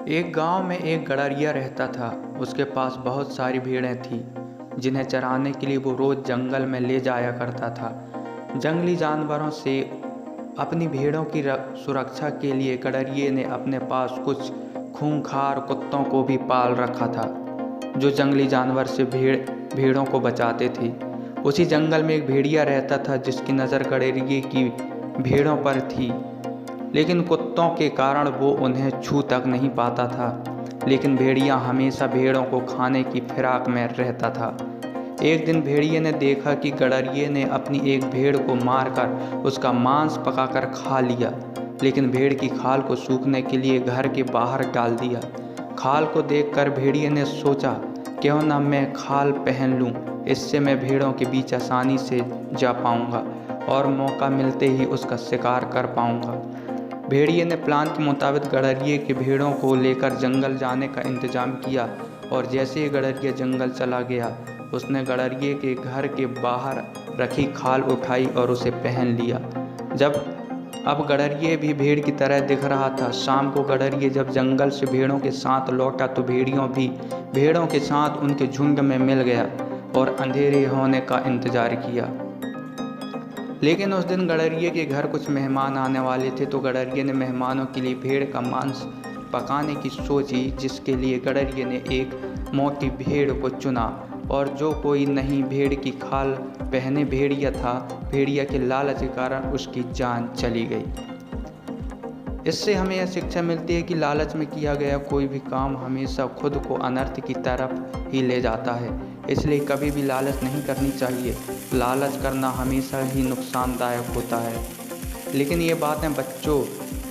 एक गांव में एक गड़रिया रहता था। उसके पास बहुत सारी भेड़ें थीं, जिन्हें चराने के लिए वो रोज़ जंगल में ले जाया करता था। जंगली जानवरों से अपनी भेड़ों की सुरक्षा के लिए गड़रिये ने अपने पास कुछ खूंखार कुत्तों को भी पाल रखा था, जो जंगली जानवर से भेड़ों को बचाते थे। उसी जंगल में एक भेड़िया रहता था, जिसकी नज़र गड़रिये की भेड़ों पर थी, लेकिन कुत्तों के कारण वो उन्हें छू तक नहीं पाता था। लेकिन भेड़िया हमेशा भेड़ों को खाने की फिराक में रहता था। एक दिन भेड़िए ने देखा कि गड़रिये ने अपनी एक भेड़ को मारकर उसका मांस पकाकर खा लिया, लेकिन भेड़ की खाल को सूखने के लिए घर के बाहर डाल दिया। खाल को देखकर भेड़िए ने सोचा, क्यों न मैं खाल पहन लूं, इससे मैं भेड़ों के बीच आसानी से जा पाऊंगा और मौका मिलते ही उसका शिकार कर पाऊंगा। भेड़िए ने प्लान के मुताबिक गड़रिये के भेड़ों को लेकर जंगल जाने का इंतजाम किया, और जैसे ही गड़रिया जंगल चला गया, उसने गड़रिये के घर के बाहर रखी खाल उठाई और उसे पहन लिया। अब गड़रिये भी भेड़ की तरह दिख रहा था। शाम को गड़रिये जब जंगल से भेड़ों के साथ लौटा तो भेड़ियों भी भेड़ों के साथ उनके झुंड में मिल गया और अंधेरे होने का इंतजार किया। लेकिन उस दिन गड़रिये के घर कुछ मेहमान आने वाले थे, तो गड़रिये ने मेहमानों के लिए भेड़ का मांस पकाने की सोची, जिसके लिए गड़रिये ने एक मोटी भेड़ को चुना, और जो कोई नहीं भेड़ की खाल पहने भेड़िया था, भेड़िया के लालच के कारण उसकी जान चली गई। इससे हमें यह शिक्षा मिलती है कि लालच में किया गया कोई भी काम हमेशा खुद को अनर्थ की तरफ ही ले जाता है। इसलिए कभी भी लालच नहीं करनी चाहिए। लालच करना हमेशा ही नुकसानदायक होता है। लेकिन ये बातें बच्चों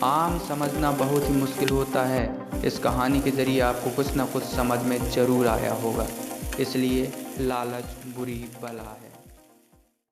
आम समझना बहुत ही मुश्किल होता है। इस कहानी के ज़रिए आपको कुछ ना कुछ समझ में ज़रूर आया होगा। इसलिए लालच बुरी बला है।